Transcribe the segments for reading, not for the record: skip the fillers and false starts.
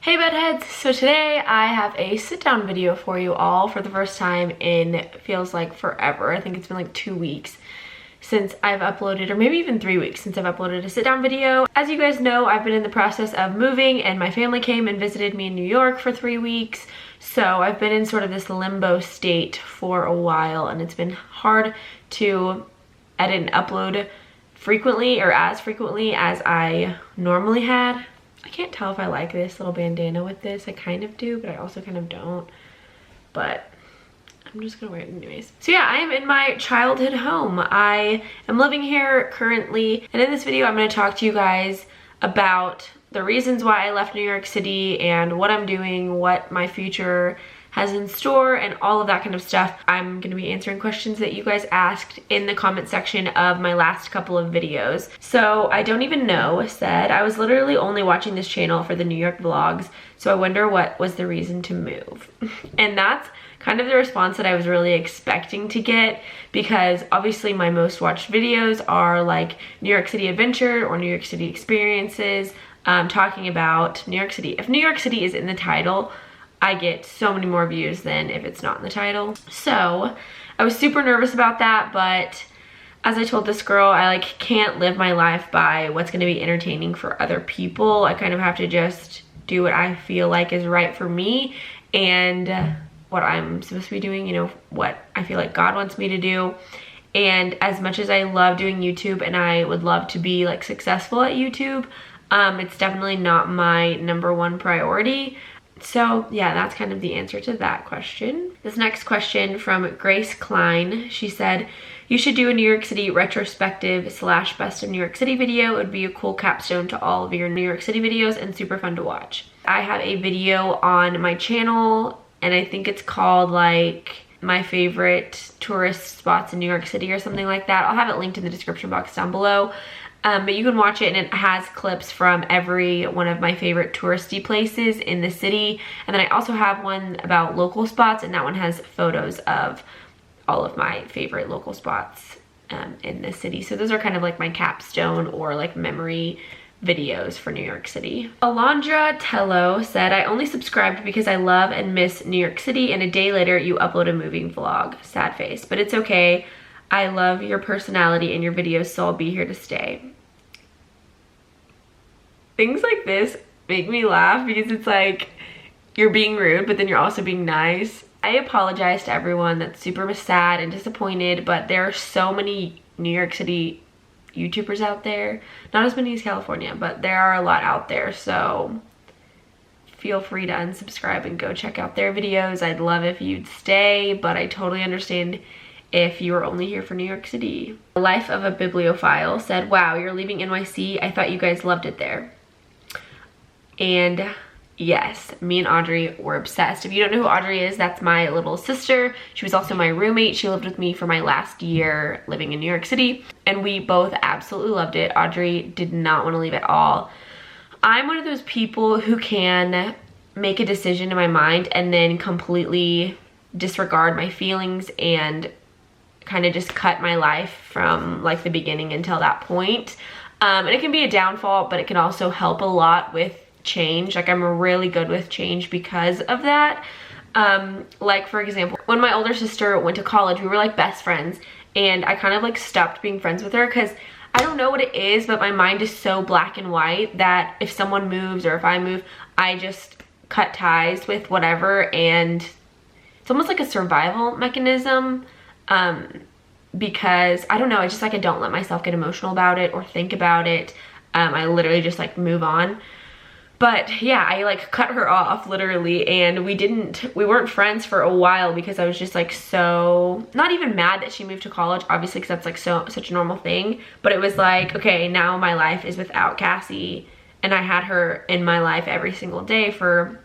Hey bedheads! So today I have a sit down video for you all for the first time in feels like forever. I think it's been like 2 weeks since I've uploaded, or maybe even 3 weeks since I've uploaded a sit down video. As you guys know, I've been in the process of moving and my family came and visited me in New York for 3 weeks. So I've been in sort of this limbo state for a while and it's been hard to edit and upload frequently or as frequently as I normally had. I can't tell if I like this little bandana with this. I kind of do, but I also kind of don't. But I'm just gonna wear it anyways. So yeah, I am in my childhood home. I am living here currently, and in this video I'm gonna talk to you guys about the reasons why I left New York City and what I'm doing, what my future has in store, and all of that kind of stuff. I'm gonna be answering questions that you guys asked in the comment section of my last couple of videos. So I don't even know said, I was literally only watching this channel for the New York vlogs, so I wonder what was the reason to move. And that's kind of the response that I was really expecting to get, because obviously my most watched videos are like New York City adventure or New York City experiences, talking about New York City. If New York City is in the title, I get so many more views than if it's not in the title. So I was super nervous about that, but as I told this girl, I like can't live my life by what's gonna be entertaining for other people. I kind of have to just do what I feel like is right for me and what I'm supposed to be doing, you know, what I feel like God wants me to do. And as much as I love doing YouTube and I would love to be like successful at YouTube, it's definitely not my #1 priority. So yeah, that's kind of the answer to that question. This next question from Grace Klein, she said, you should do a New York City retrospective / best of New York City video. It would be a cool capstone to all of your New York City videos and super fun to watch. I have a video on my channel and I think it's called like my favorite tourist spots in New York City or something like that. I'll have it linked in the description box down below. But you can watch it and it has clips from every one of my favorite touristy places in the city. And then I also have one about local spots, and that one has photos of all of my favorite local spots in the city. So those are kind of like my capstone or like memory videos for New York City. Alondra Tello said, I only subscribed because I love and miss New York City, and a day later you upload a moving vlog. Sad face, but it's okay. I love your personality and your videos, so I'll be here to stay. Things like this make me laugh because it's like you're being rude, but then you're also being nice. I apologize to everyone that's super sad and disappointed, but there are so many New York City YouTubers out there. Not as many as California, but there are a lot out there, so feel free to unsubscribe and go check out their videos. I'd love if you'd stay, but I totally understand if you were only here for New York City. The Life of a Bibliophile said, wow, you're leaving NYC. I thought you guys loved it there. And yes, me and Audrey were obsessed. If you don't know who Audrey is, that's my little sister. She was also my roommate. She lived with me for my last year living in New York City, and we both absolutely loved it. Audrey did not want to leave at all. I'm one of those people who can make a decision in my mind and then completely disregard my feelings and kind of just cut my life from like the beginning until that point. And it can be a downfall, but it can also help a lot with change. Like I'm really good with change because of that. Like for example, when my older sister went to college, we were like best friends, and I kind of like stopped being friends with her because I don't know what it is, but my mind is so black and white that if someone moves or if I move, I just cut ties with whatever, and it's almost like a survival mechanism. Because I don't know, I just like I don't let myself get emotional about it or think about it. I literally just like move on. But yeah, I like cut her off literally, and we weren't friends for a while because I was just like so not even mad that she moved to college, obviously, because that's like such a normal thing, but it was like, okay, now my life is without Cassie, and I had her in my life every single day for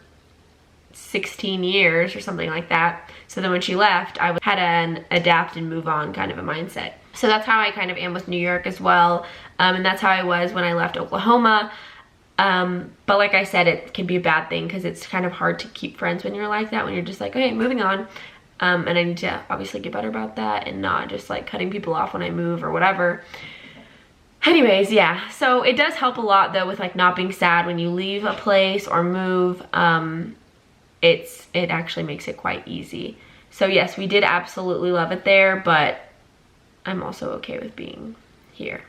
16 years or something like that. So then when she left, I had an adapt and move on kind of a mindset. So that's how I kind of am with New York as well. And that's how I was when I left Oklahoma. But like I said, it can be a bad thing because it's kind of hard to keep friends when you're like that, when you're just like, okay, moving on. And I need to obviously get better about that and not just like cutting people off when I move or whatever. Anyways, yeah, so it does help a lot though with like not being sad when you leave a place or move. It actually makes it quite easy. So yes, we did absolutely love it there, but I'm also okay with being here.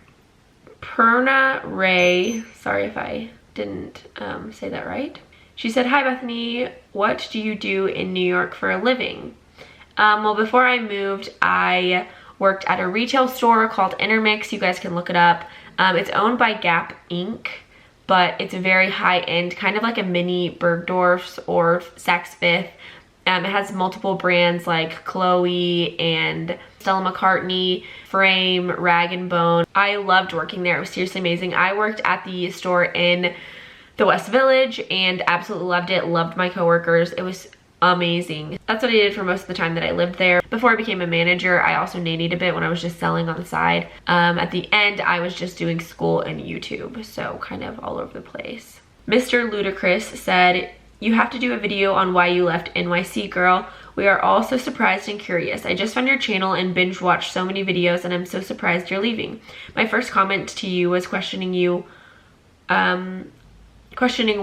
Perna Ray, sorry if I didn't say that right. She said, hi Bethany, what do you do in New York for a living? Well, before I moved, I worked at a retail store called Intermix. You guys can look it up. It's owned by Gap Inc., but it's a very high-end, kind of like a mini Bergdorf's or Saks Fifth. It has multiple brands like Chloe and Stella McCartney, Frame, Rag & Bone. I loved working there. It was seriously amazing. I worked at the store in the West Village and absolutely loved it. Loved my coworkers. It was amazing. That's what I did for most of the time that I lived there. Before I became a manager, I also nannied a bit when I was just selling on the side. At the end, I was just doing school and YouTube, so kind of all over the place. Mr. Ludacris said, you have to do a video on why you left NYC, girl. We are all so surprised and curious. I just found your channel and binge watched so many videos and I'm so surprised you're leaving. My first comment to you was questioning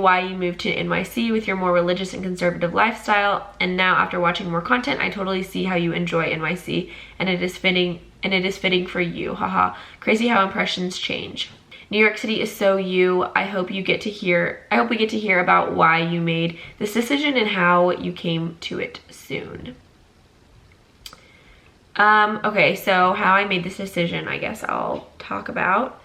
why you moved to NYC with your more religious and conservative lifestyle, and now after watching more content, I totally see how you enjoy NYC, and it is fitting for you. Haha. Crazy how impressions change. New York City is so you. I hope we get to hear about why you made this decision and how you came to it soon. Okay, so how I made this decision, I guess I'll talk about.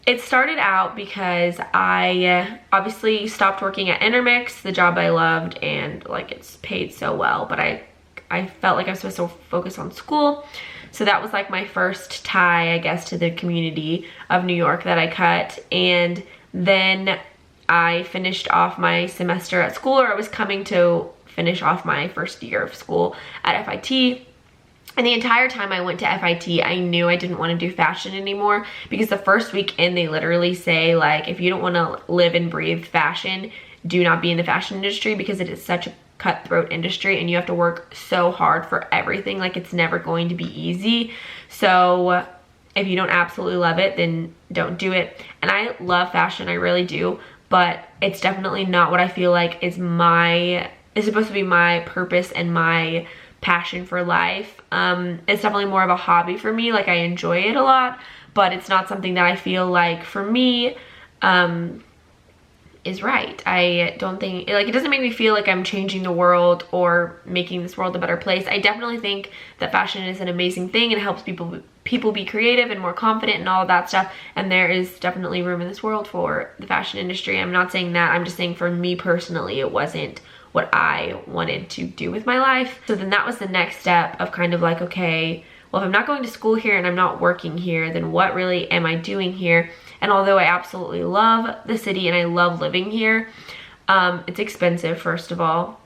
It started out because I obviously stopped working at Intermix, the job I loved, and like it's paid so well, but I felt like I was supposed to focus on school. So that was like my first tie, I guess, to the community of New York that I cut. And then I finished off my semester at school, or I was coming to finish off my first year of school at FIT. And the entire time I went to FIT, I knew I didn't want to do fashion anymore, because the first week in, they literally say, like, if you don't want to live and breathe fashion, do not be in the fashion industry, because it is such a cutthroat industry and you have to work so hard for everything. Like, it's never going to be easy. So if you don't absolutely love it, then don't do it. And I love fashion, I really do, but it's definitely not what I feel like is supposed to be my purpose and my passion for life. It's definitely more of a hobby for me. Like, I enjoy it a lot, but it's not something that I feel like for me is right. I don't think, like, it doesn't make me feel like I'm changing the world or making this world a better place. I definitely think that fashion is an amazing thing and it helps people be creative and more confident and all of that stuff, and there is definitely room in this world for the fashion industry. I'm not saying that, I'm just saying for me personally, it wasn't what I wanted to do with my life. So then that was the next step of kind of like, okay, well, if I'm not going to school here and I'm not working here, then what really am I doing here? And although I absolutely love the city and I love living here, it's expensive, first of all.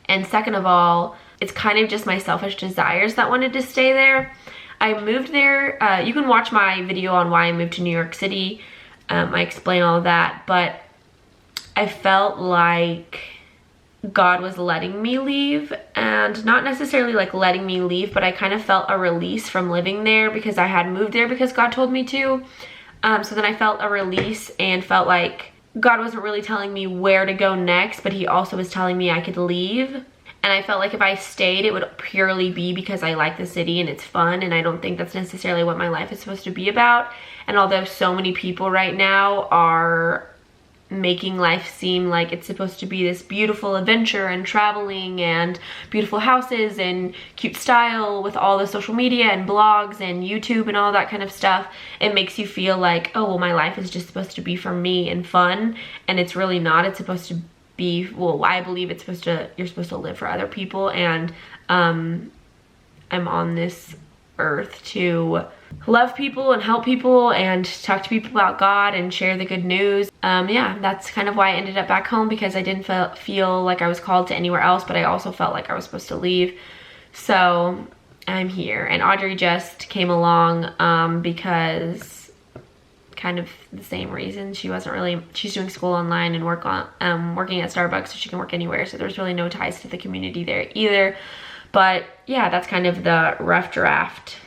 And second of all, it's kind of just my selfish desires that wanted to stay there. I moved there. You can watch my video on why I moved to New York City. I explain all of that, but I felt like God was letting me leave, and not necessarily like letting me leave, but I kind of felt a release from living there because I had moved there because God told me to. So then I felt a release and felt like God wasn't really telling me where to go next, but he also was telling me I could leave. And I felt like if I stayed, it would purely be because I like the city and it's fun, and I don't think that's necessarily what my life is supposed to be about. And although so many people right now are making life seem like it's supposed to be this beautiful adventure and traveling and beautiful houses and cute style with all the social media and blogs and YouTube and all that kind of stuff, it makes you feel like, oh, well, my life is just supposed to be for me and fun, and it's really not. It's supposed to be, well, I believe it's supposed to, you're supposed to live for other people, and I'm on this earth to love people and help people and talk to people about God and share the good news. Yeah, that's kind of why I ended up back home, because I didn't feel like I was called to anywhere else, but I also felt like I was supposed to leave. So I'm here, and Audrey just came along because kind of the same reason. She's doing school online and working at Starbucks, so she can work anywhere, so there's really no ties to the community there either. But yeah, that's kind of the rough draft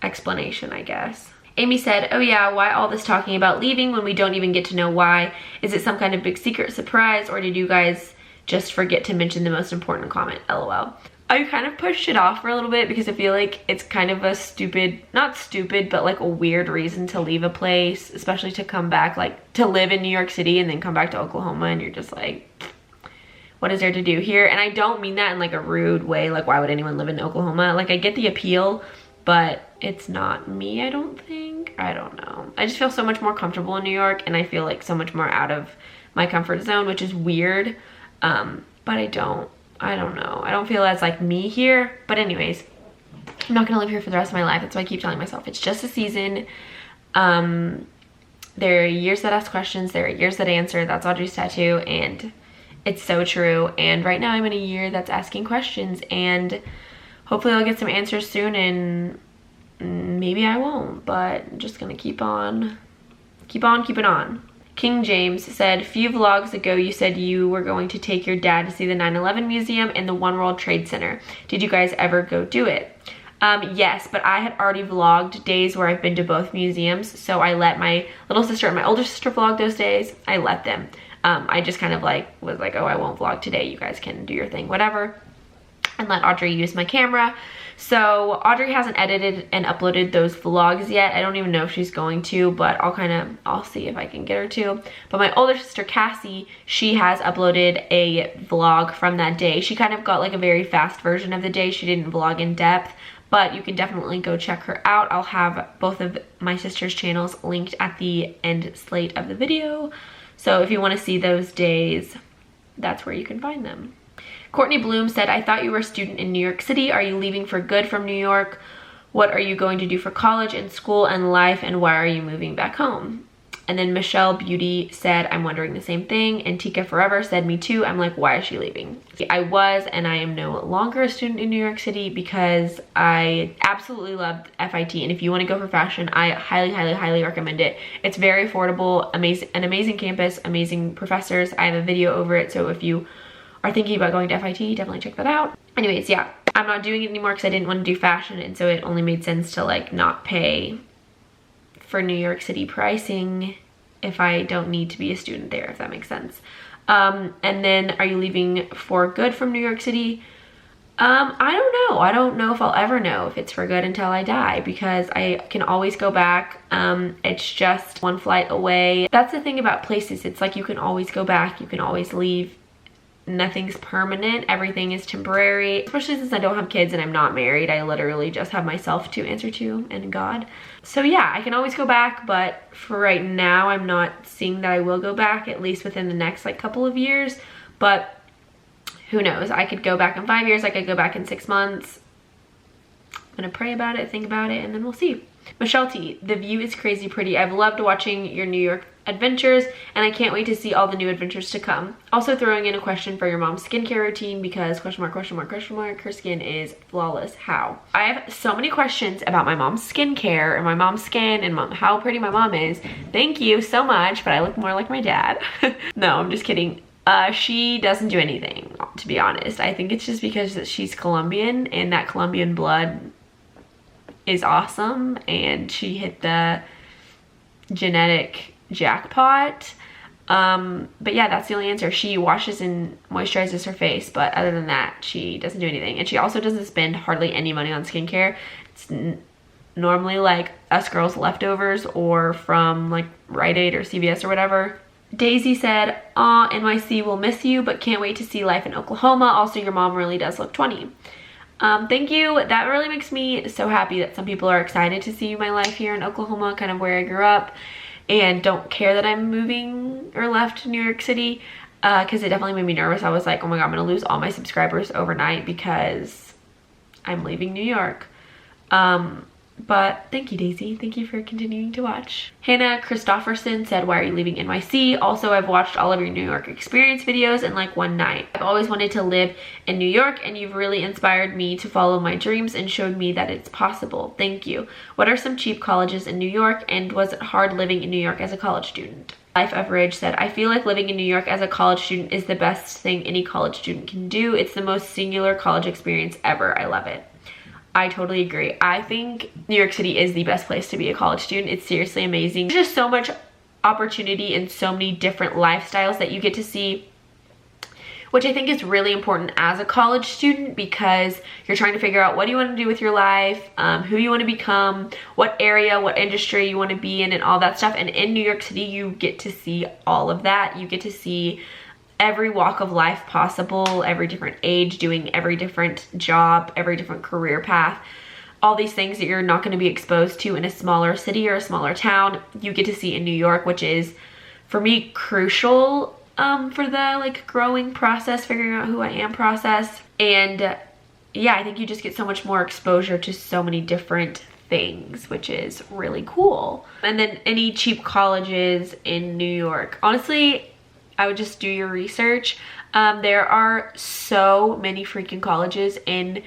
explanation, I guess. Amy said, oh yeah, why all this talking about leaving when we don't even get to know why? Is it some kind of big secret surprise, or did you guys just forget to mention the most important comment? LOL. I kind of pushed it off for a little bit because I feel like it's kind of a stupid, not stupid, but like a weird reason to leave a place, especially to come back, like to live in New York City and then come back to Oklahoma and you're just like, what is there to do here? And I don't mean that in like a rude way, like why would anyone live in Oklahoma? Like I get the appeal, but it's not me, I don't think. I don't know. I just feel so much more comfortable in New York, and I feel like so much more out of my comfort zone, which is weird. But I don't know. I don't feel as like me here. But anyways, I'm not gonna live here for the rest of my life. That's why I keep telling myself it's just a season. There are years that ask questions, there are years that answer. That's Audrey's tattoo, and it's so true. And right now I'm in a year that's asking questions, and hopefully I'll get some answers soon, and maybe I won't, but I'm just gonna keep on keeping on. King James said, few vlogs ago you said you were going to take your dad to see the 9/11 museum and the One World Trade Center. Did you guys ever go do it? Yes, but I had already vlogged days where I've been to both museums, so I let my little sister and my older sister vlog those days. I let them. I just kind of like was like, oh, I won't vlog today, you guys can do your thing, whatever, and let Audrey use my camera. So Audrey hasn't edited and uploaded those vlogs yet. I don't even know if she's going to, but I'll see if I can get her to. But my older sister Cassie, she has uploaded a vlog from that day. She kind of got like a very fast version of the day. She didn't vlog in depth, but you can definitely go check her out. I'll have both of my sister's channels linked at the end slate of the video. So if you want to see those days, that's where you can find them. Courtney Bloom said, I thought you were a student in New York City. Are you leaving for good from New York? What are you going to do for college and school and life, and why are you moving back home? And then Michelle Beauty said, I'm wondering the same thing. And Tika Forever said, me too. I'm like, why is she leaving? I was, and I am no longer a student in New York City because I absolutely loved FIT. And if you want to go for fashion, I highly, highly, highly recommend it. It's very affordable, an amazing campus, amazing professors. I have a video over it, so if you are thinking about going to FIT, definitely check that out. Anyways, yeah, I'm not doing it anymore because I didn't want to do fashion, and so it only made sense to like not pay for New York City pricing if I don't need to be a student there, if that makes sense. And then, are you leaving for good from New York City? I don't know. I don't know if I'll ever know if it's for good until I die, because I can always go back. It's just one flight away. That's the thing about places. It's like you can always go back, you can always leave. Nothing's permanent, everything is temporary, especially since I don't have kids and I'm not married. I literally just have myself to answer to and God. So yeah, I can always go back, but for right now I'm not seeing that I will go back, at least within the next like couple of years. But who knows, I could go back in 5 years, I could go back in 6 months. I'm gonna pray about it, think about it, and then we'll see. Michelle T, the view is crazy pretty. I've loved watching your New York adventures, and I can't wait to see all the new adventures to come. Also throwing in a question for your mom's skincare routine, because question mark, her skin is flawless. How? I have so many questions about my mom's skincare and my mom's skin and how pretty my mom is. Thank you so much, but I look more like my dad. No, I'm just kidding. She doesn't do anything, to be honest. I think it's just because she's Colombian, and that Colombian blood is awesome, and she hit the genetic jackpot. But yeah, that's the only answer. She washes and moisturizes her face, but other than that, she doesn't do anything. And she also doesn't spend hardly any money on skincare. It's normally like us girls leftovers or from like Rite Aid or CVS or whatever. Daisy said, aw, NYC will miss you, but can't wait to see life in Oklahoma. Also, your mom really does look 20. Thank you. That really makes me so happy that some people are excited to see my life here in Oklahoma, kind of where I grew up, and don't care that I'm moving or left New York City, because it definitely made me nervous. I was like, oh my God, I'm gonna lose all my subscribers overnight because I'm leaving New York. But thank you, Daisy. Thank you for continuing to watch. Hannah Christofferson said, why are you leaving NYC? Also, I've watched all of your New York experience videos in like one night. I've always wanted to live in New York, and you've really inspired me to follow my dreams and showed me that it's possible. Thank you. What are some cheap colleges in New York, and was it hard living in New York as a college student? Life of Ridge said, I feel like living in New York as a college student is the best thing any college student can do. It's the most singular college experience ever. I love it. I totally agree. I think New York City is the best place to be a college student. It's seriously amazing. There's just so much opportunity and so many different lifestyles that you get to see, which I think is really important as a college student, because you're trying to figure out what do you want to do with your life, who you want to become, what area, what industry you want to be in, and all that stuff. And in New York City, you get to see all of that. You get to see every walk of life possible, every different age, doing every different job, every different career path. All these things that you're not going to be exposed to in a smaller city or a smaller town, you get to see in New York, which is, for me, crucial for the like growing process, figuring out who I am process. And yeah, I think you just get so much more exposure to so many different things, which is really cool. And then any cheap colleges in New York, honestly, I would just do your research. There are so many freaking colleges in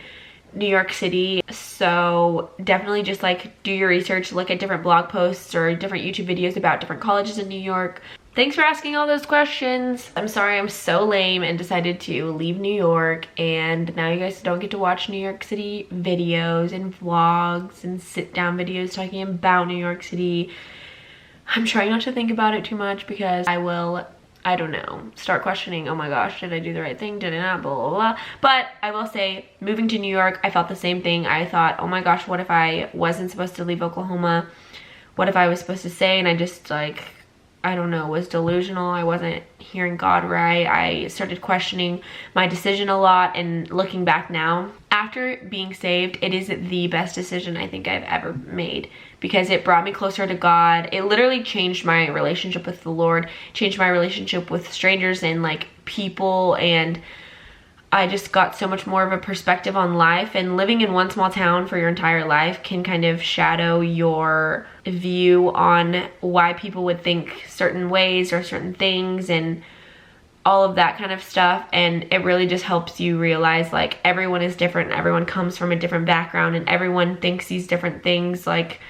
New York City, so definitely just like do your research, look at different blog posts or different YouTube videos about different colleges in New York. Thanks for asking all those questions. I'm sorry I'm so lame and decided to leave New York, and now you guys don't get to watch New York City videos and vlogs and sit down videos talking about New York City. I'm trying not to think about it too much, because I will, I don't know, start questioning, oh my gosh, did I do the right thing? Did I not? Blah, blah, blah. But I will say, moving to New York, I felt the same thing. I thought, oh my gosh, what if I wasn't supposed to leave Oklahoma? What if I was supposed to stay and I just like, I don't know, was delusional? I wasn't hearing God right. I started questioning my decision a lot, and looking back now, after being saved, it is the best decision I think I've ever made, because it brought me closer to God. It literally changed my relationship with the Lord, changed my relationship with strangers and like people, and I just got so much more of a perspective on life. And living in one small town for your entire life can kind of shadow your view on why people would think certain ways or certain things and all of that kind of stuff. And it really just helps you realize like everyone is different, everyone comes from a different background, and everyone thinks these different things like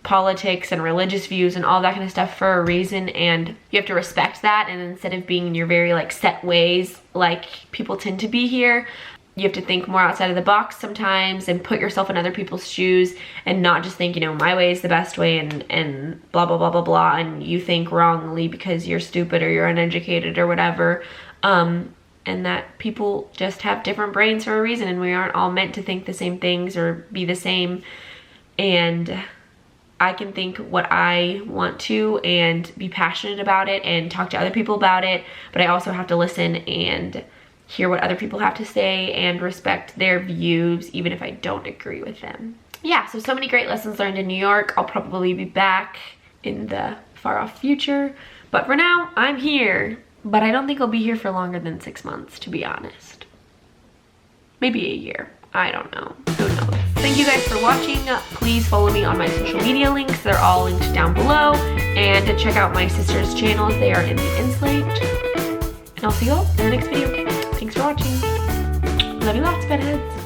politics and religious views and all that kind of stuff for a reason, and you have to respect that. And instead of being in your very like set ways like people tend to be here, you have to think more outside of the box sometimes and put yourself in other people's shoes, and not just think, you know, my way is the best way and blah blah blah blah blah, and you think wrongly because you're stupid or you're uneducated or whatever. And that people just have different brains for a reason, and we aren't all meant to think the same things or be the same. And I can think what I want to and be passionate about it and talk to other people about it, but I also have to listen and hear what other people have to say and respect their views, even if I don't agree with them. Yeah, so many great lessons learned in New York. I'll probably be back in the far off future, but for now, I'm here. But I don't think I'll be here for longer than 6 months, to be honest. Maybe a year. I don't know. Who knows? Thank you guys for watching. Please follow me on my social media links. They're all linked down below. And to check out my sister's channels, they are in the inslate. And I'll see you all in the next video. Thanks for watching. Love you lots, bedheads.